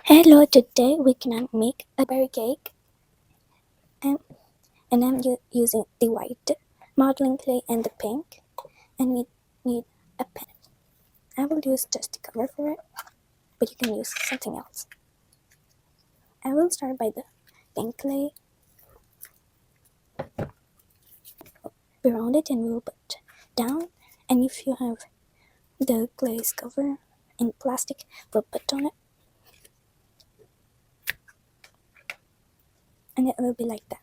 Hello, today we can make a berry cake and, and I'm using the white modeling clay and the pink, and we need a pen. I will use just the color for it, but you can use something else. I will start by the pink clay, around it, and we'll put down, and if you have the glaze cover in plastic, we'll put on it, and it will be like that.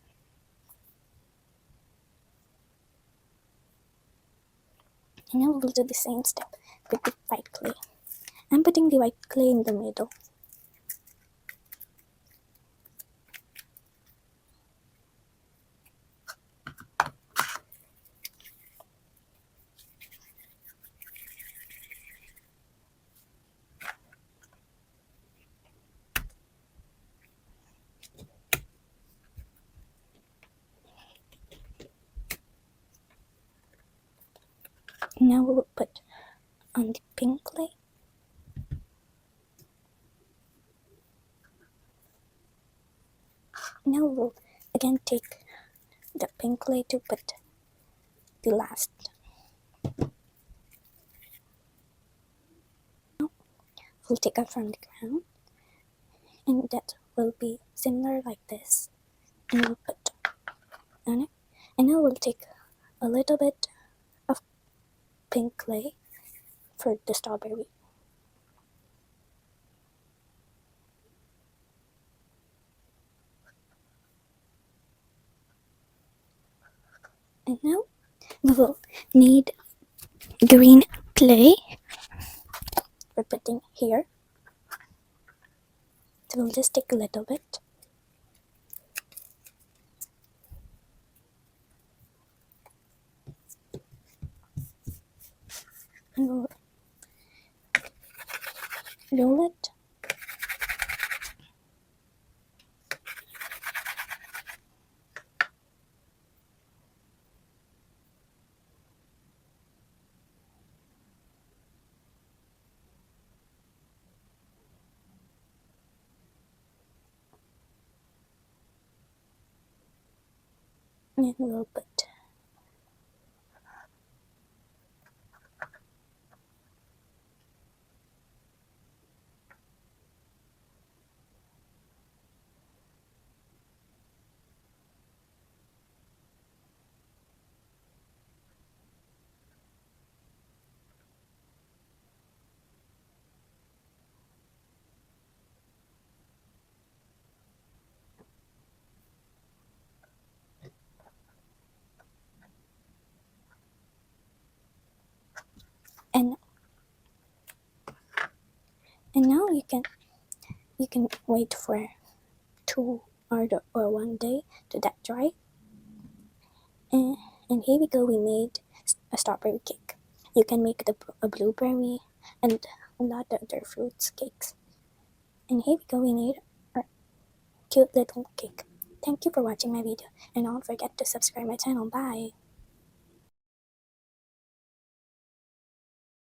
And now we'll do the same step with the white clay. I'm putting the white clay in the middle. Now we'll put on the pink clay. Now we'll again take the pink clay to put the last. Now we'll take it from the ground, and that will be similar like this, and we'll put on it. And now we'll take a little bit of pink clay for the strawberry. And now we will need green clay for putting here. So we'll just take a little bit. And we'll roll it. And we'll put and now you can wait for 2 or 1 day to that dry. And here we go, we made a strawberry cake. You can make a blueberry and a lot of other fruits cakes. And here we go, we made our cute little cake. Thank you for watching my video, and don't forget to subscribe my channel. Bye.